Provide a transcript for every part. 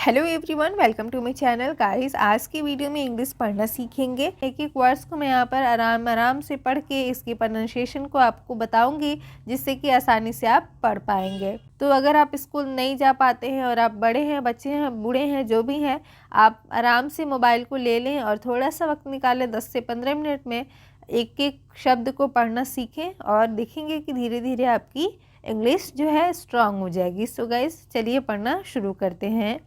Hello everyone, welcome to my channel guys. आज की video में इंग्लिश पढ़ना सीखेंगे। एक एक वर्ड्स को मैं यहाँ पर आराम से पढ़ के इसकी प्रोनाउंसिएशन को आपको बताऊंगी, जिससे कि आसानी से आप पढ़ पाएंगे। तो अगर आप स्कूल नहीं जा पाते हैं और आप बड़े हैं, बच्चे हैं, बूढ़े हैं, जो भी हैं, आप आराम से मोबाइल को ले लें और थोड़ा सा वक्त निकालें, 10 से 15 मिनट में एक एक शब्द को पढ़ना सीखें और देखेंगे कि धीरे धीरे आपकी इंग्लिश जो है स्ट्रांग हो जाएगी। सो गाइस, चलिए पढ़ना शुरू करते हैं।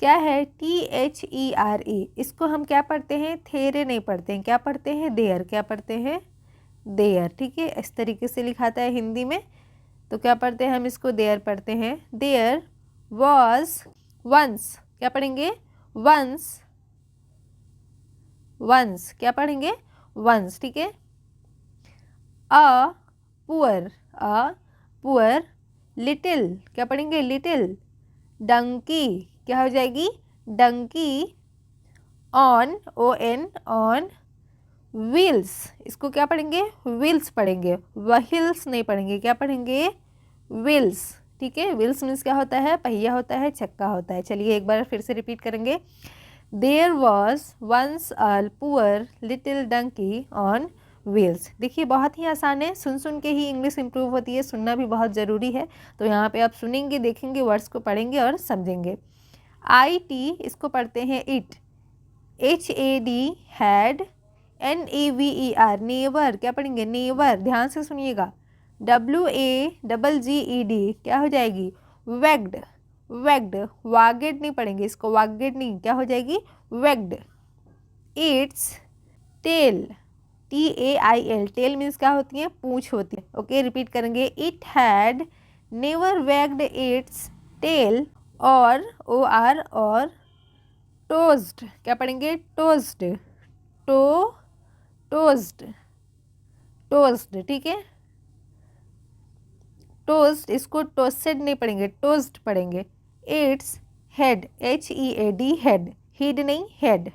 क्या है THERE? इसको हम क्या पढ़ते हैं? थेरे नहीं पढ़ते हैं, क्या पढ़ते हैं? देयर। क्या पढ़ते हैं? देयर। ठीक है, इस तरीके से लिखाता है हिंदी में, तो क्या पढ़ते हैं हम इसको? देयर पढ़ते हैं। देयर वॉज वंस, क्या पढ़ेंगे? वंस। वंस क्या पढ़ेंगे? वंस। ठीक है। A poor, a poor. Little क्या पढ़ेंगे? लिटिल। डंकी क्या हो जाएगी? Donkey. On, ON, on. Wheels, इसको क्या पढ़ेंगे? व्हील्स पढ़ेंगे, व्हील्स नहीं पढ़ेंगे, क्या पढ़ेंगे? व्हील्स। ठीक है, व्हील्स मीन्स क्या होता है? पहिया होता है, चक्का होता है। चलिए एक बार फिर से रिपीट करेंगे। There was once a poor little donkey on wheels. देखिए बहुत ही आसान है, सुन सुन के ही इंग्लिश इंप्रूव होती है, सुनना भी बहुत ज़रूरी है। तो यहाँ पे आप सुनेंगे, देखेंगे, वर्ड्स को पढ़ेंगे और समझेंगे। IT इसको पढ़ते हैं it. HAD had. NEVER never क्या पढ़ेंगे? नेवर। ध्यान से सुनिएगा। WAGGED क्या हो जाएगी? वेग्ड। वेग्ड। वागेड नहीं पढ़ेंगे इसको, वागेड नहीं, क्या हो जाएगी? Wagged. Its tail. TAIL, tail means क्या होती है? पूंछ होती है। ओके, रिपीट करेंगे। It had never wagged its tail. और टोस्ड क्या पढ़ेंगे? टोस्ड। टोस्ड। टोस्ड। ठीक है, टोस्ट, इसको टोस्टेड नहीं पढ़ेंगे, टोस्ट पढ़ेंगे। It's head, HEAD head, heed नहीं, हेड।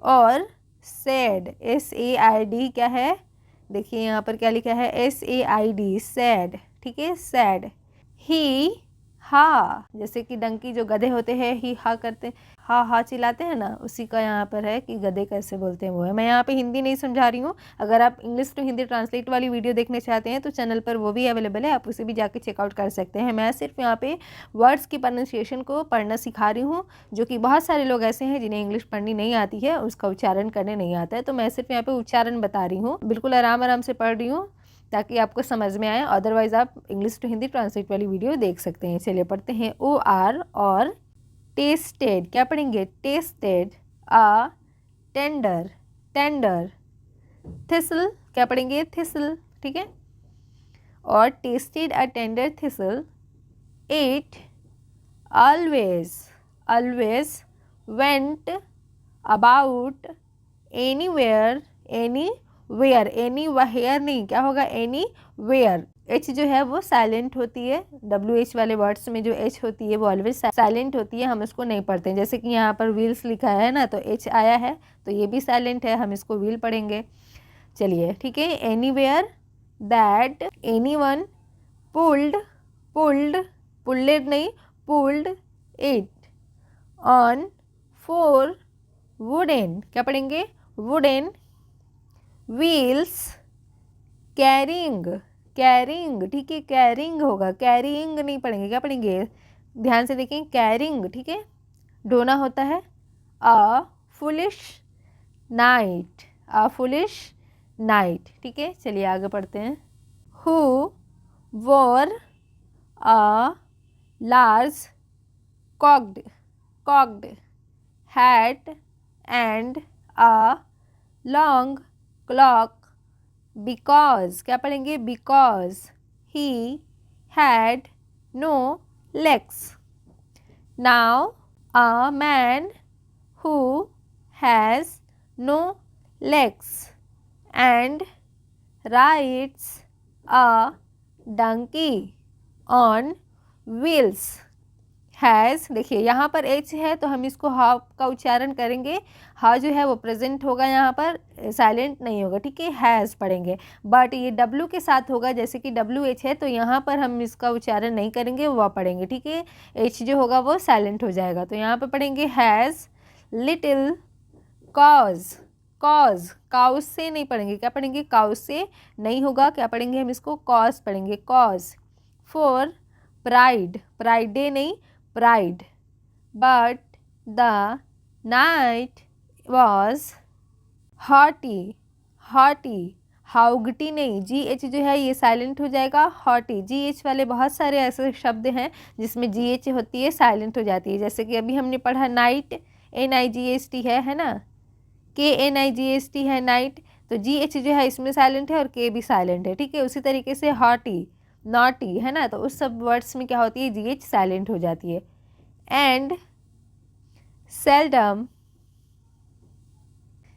और सैड, SAID क्या है? देखिए यहाँ पर क्या लिखा है? SAID, sad. ठीक है, सैड। ही हा, जैसे कि डंकी जो गधे होते हैं ही हा करते, हा हा चिल्लाते हैं ना, उसी का यहाँ पर है कि गधे कैसे बोलते हैं वो है। मैं यहाँ पे हिंदी नहीं समझा रही हूँ। अगर आप इंग्लिश टू हिंदी ट्रांसलेट वाली वीडियो देखने चाहते हैं तो चैनल पर वो भी अवेलेबल है, आप उसे भी जाके चेकआउट कर सकते हैं। मैं सिर्फ यहाँ पे वर्ड्स की प्रोनाउंसिएशन को पढ़ना सिखा रही हूँ, जो कि बहुत सारे लोग ऐसे हैं जिन्हें इंग्लिश पढ़नी नहीं आती है, उसका उच्चारण करने नहीं आता है। तो मैं सिर्फ यहाँ पे उच्चारण बता रही हूँ, बिल्कुल आराम से पढ़ रही हूँ ताकि आपको समझ में आए। अदरवाइज आप इंग्लिश टू हिंदी ट्रांसलेट वाली वीडियो देख सकते हैं। चलिए पढ़ते हैं। OR और टेस्टेड क्या पढ़ेंगे? Tested. A tender, tender. Thistle क्या पढ़ेंगे? थिसल। ठीक है, और tested a tender thistle. It always, always went about anywhere, anywhere, anywhere नहीं, क्या होगा? एनीवेयर। H जो है वो साइलेंट होती है, WH वाले वर्ड्स में जो H होती है वो ऑलवेज साइलेंट होती है, हम इसको नहीं पढ़ते हैं। जैसे कि यहाँ पर व्हील्स लिखा है ना, तो H आया है तो ये भी साइलेंट है, हम इसको व्हील पढ़ेंगे। चलिए ठीक है। Anywhere that anyone pulled, pulled, pulled नहीं, पुल्ड इट ऑन 4 वुडन, क्या पढ़ेंगे? Wooden wheels. Carrying, carrying. ठीक है, कैरिंग होगा, कैरिंग नहीं पढ़ेंगे, क्या पढ़ेंगे? ध्यान से देखें, कैरिंग। ठीक है, ढोना होता है। A foolish knight, a foolish knight. ठीक है, चलिए आगे पढ़ते हैं। Who wore a large cocked, cocked hat and a long cloak because, क्या पढ़ेंगे? Because he had no legs. Now a man who has no legs and rides a donkey on wheels has, देखिए यहाँ पर H है तो हम इसको हा का उच्चारण करेंगे, हा जो है वो प्रेजेंट होगा, यहाँ पर साइलेंट नहीं होगा, ठीक है, हैज़ पढ़ेंगे। बट ये डब्ल्यू के साथ होगा, जैसे कि डब्ल्यू एच है तो यहाँ पर हम इसका उच्चारण नहीं करेंगे, वह पढ़ेंगे, ठीक है, एच जो होगा वो साइलेंट हो जाएगा। तो यहाँ पर पढ़ेंगे has little cause, cause, cows से नहीं पढ़ेंगे, क्या पढ़ेंगे, काउस से नहीं होगा, क्या पढ़ेंगे हम इसको, कॉज पढ़ेंगे, कॉज। फॉर प्राइड, प्राइडे नहीं, pride. But the knight was haughty, haughty, haughty नहीं, जी एच जो है ये साइलेंट हो जाएगा, हॉटी। जी एच वाले बहुत सारे ऐसे शब्द हैं जिसमें जी एच होती है, साइलेंट हो जाती है, जैसे कि अभी हमने पढ़ा नाइट, NIGHT है ना, KNIGHT है नाइट, तो जी एच जो है इसमें साइलेंट है और के भी साइलेंट है, ठीक है। उसी तरीके से हॉटी, नॉटी है ना, तो उस सब वर्ड्स में क्या होती है, जी एच साइलेंट हो जाती है। एंड सेल्डम,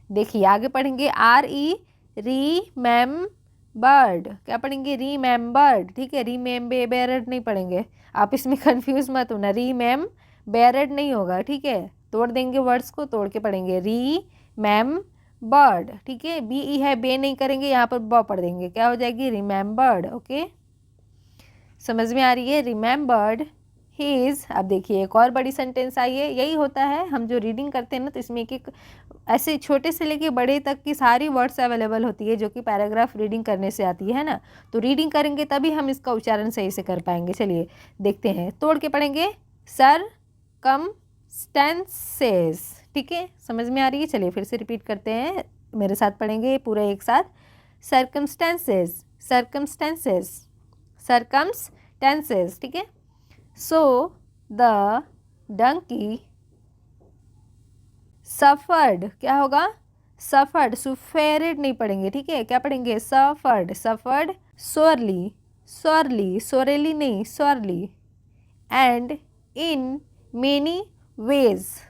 देखिए आगे पढ़ेंगे RE रीमेम्बर्ड, क्या पढ़ेंगे, रीमेम्बर्ड, ठीक है, रीमेम्बेरेड नहीं पढ़ेंगे, आप इसमें कंफ्यूज मत होना, रीमेम्बेरेड नहीं होगा, ठीक है, तोड़ देंगे वर्ड्स को, तोड़ के पढ़ेंगे, रीमेम्बर्ड, ठीक है, BE है, बे नहीं करेंगे, यहाँ पर ब पढ़ देंगे, क्या हो जाएगी, रिमेम्बर्ड, ओके, समझ में आ रही है, रिमेम्बर्ड हीज। अब देखिए एक और बड़ी सेंटेंस आई है, यही होता है हम जो रीडिंग करते हैं ना, तो इसमें एक एक ऐसे छोटे से लेके बड़े तक की सारी वर्ड्स अवेलेबल होती है जो कि पैराग्राफ रीडिंग करने से आती है ना, तो रीडिंग करेंगे तभी हम इसका उच्चारण सही से कर पाएंगे। चलिए देखते हैं, तोड़ के पढ़ेंगे, सरकमस्टेंसेस, ठीक है, समझ में आ रही है। चलिए फिर से रिपीट करते हैं, मेरे साथ पढ़ेंगे पूरा एक साथ, सरकमस्टेंसेस, सरकमस्टेंसेस, सरकमस्टेंसेस, ठीक है। So the donkey suffered, क्या होगा, suffered, suffered नहीं पढ़ेंगे, ठीक है, क्या पढ़ेंगे, suffered, suffered sorely, sorely, sorely नहीं, sorely, and in many ways.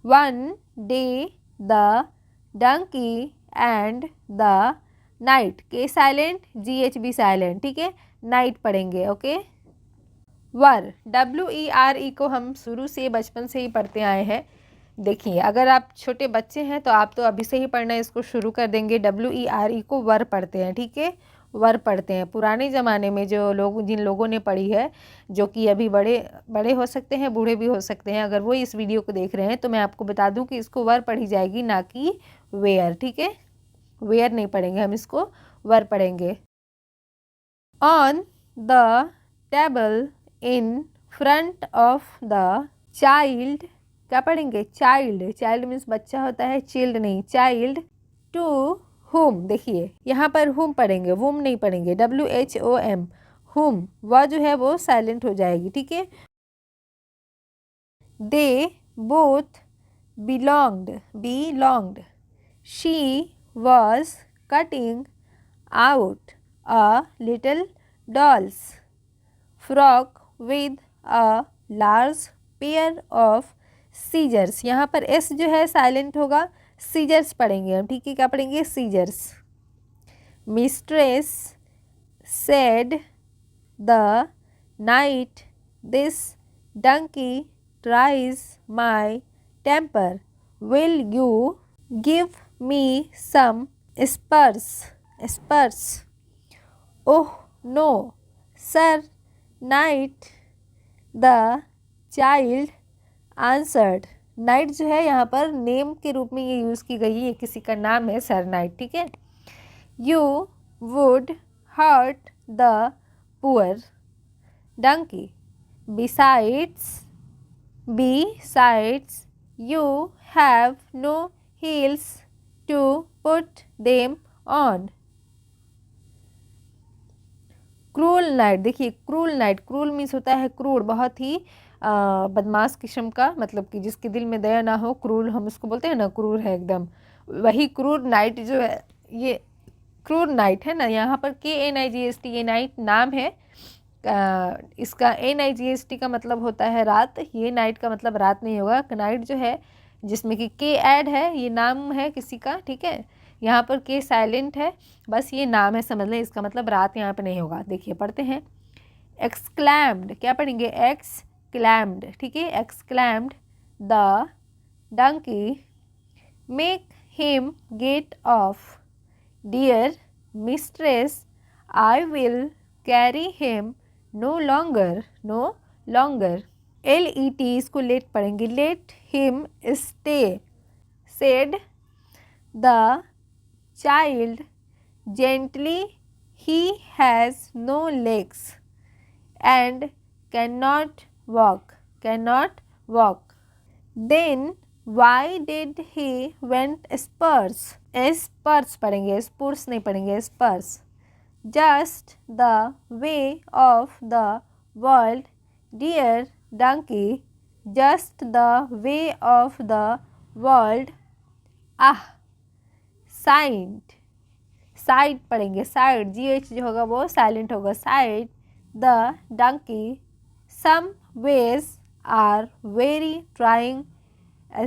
One day the donkey and the night, के साइलेंट, GH भी साइलेंट, ठीक है, नाइट पढ़ेंगे, ओके। वर, WERE को हम शुरू से बचपन से ही पढ़ते आए हैं। देखिए अगर आप छोटे बच्चे हैं तो आप तो अभी से ही पढ़ना इसको शुरू कर देंगे, WERE को वर पढ़ते हैं, ठीक है, वर पढ़ते हैं। पुराने ज़माने में जो लोग, जिन लोगों ने पढ़ी है, जो कि अभी बड़े बड़े हो सकते हैं, बूढ़े भी हो सकते हैं, अगर वो इस वीडियो को देख रहे हैं तो मैं आपको बता दूं कि इसको वर पढ़ी जाएगी, ना कि वेयर, ठीक है, वेयर नहीं पढ़ेंगे हम, इसको वर पढ़ेंगे। On the table in front of the child, क्या पढ़ेंगे, चाइल्ड, चाइल्ड मीन्स बच्चा होता है, चिल्ड नहीं, चाइल्ड। टू हुम, देखिए यहाँ पर हुम पढ़ेंगे, वुम नहीं पढ़ेंगे, WHOM, हुम, वह जो है वो साइलेंट हो जाएगी, ठीक है। They both belonged, belonged, she was cutting out a little dolls frock with a large pair of scissors, यहाँ पर S जो है साइलेंट होगा, scissors पढ़ेंगे हम, ठीक है, क्या पढ़ेंगे, scissors। mistress said the night this donkey tries my temper, will you give me some spurs, spurs? Oh no sir, night the child answered, night जो है यहाँ पर नेम के रूप में ये यूज़ की गई है, ये किसी का नाम है, सर नाइट, ठीक है। You would hurt the poor donkey, besides you have no heels to put them on. Cruel knight, देखिए क्रूल नाइट, क्रूल मीन्स होता है क्रूर, बहुत ही बदमाश किस्म का, मतलब कि जिसके दिल में दया ना हो, क्रूर हम उसको बोलते हैं ना, क्रूर है एकदम, वही क्रूर नाइट जो है, ये क्रूर नाइट है ना। यहाँ पर KNIGHT, ये नाइट नाम है, इसका NIGHT का मतलब होता है रात, ये नाइट का मतलब रात नहीं होगा, नाइट जो है जिसमें कि K ऐड है, ये नाम है किसी का, ठीक है, यहाँ पर K साइलेंट है, बस ये नाम है, समझ लें, इसका मतलब रात यहाँ पे नहीं होगा। देखिए पढ़ते हैं, एक्सक्लैम्ड, क्या पढ़ेंगे, एक्सक्लैम्ड, ठीक है, exclaimed the donkey, make him get off, dear mistress I will carry him no longer, no longer. LET इसको लेट पढ़ेंगे, let him stay, said the child gently, he has no legs and can not walk, can not walk. Then why did he went spurs, spurs पढ़ेंगे, spurs नहीं पढ़ेंगे, spurs. Just the way of the world, dear donkey, just the way of the world. Ah, side, sighed पढ़ेंगे, sighed, GH जो होगा वो silent होगा, sighed the donkey, some ways are very trying,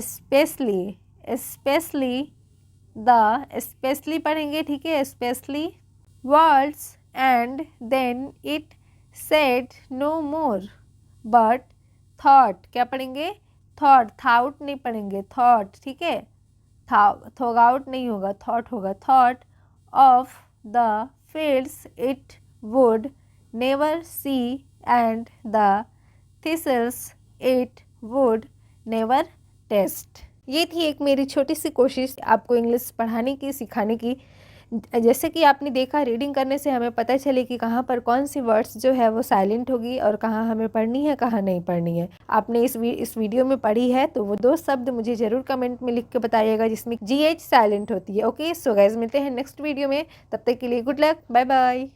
specially, specially the, specially पढ़ेंगे, ठीक है, specially words, and then it said no more but thought, क्या पढ़ेंगे, थॉट, थाउट नहीं पढ़ेंगे, थॉट, ठीक है, थॉगाउट नहीं होगा, थॉट होगा, thought of the fields it would never see and the thistles it would never taste. ये थी एक मेरी छोटी सी कोशिश आपको इंग्लिश पढ़ाने की, सिखाने की। जैसे कि आपने देखा, रीडिंग करने से हमें पता चले कि कहाँ पर कौन सी वर्ड्स जो है वो साइलेंट होगी और कहाँ हमें पढ़नी है, कहाँ नहीं पढ़नी है। आपने इस वीडियो में पढ़ी है तो वो 2 शब्द मुझे ज़रूर कमेंट में लिख के बताइएगा जिसमें GH साइलेंट होती है। ओके, सो गाइस, मिलते हैं नेक्स्ट वीडियो में, तब तक के लिए गुड लक, बाय बाय।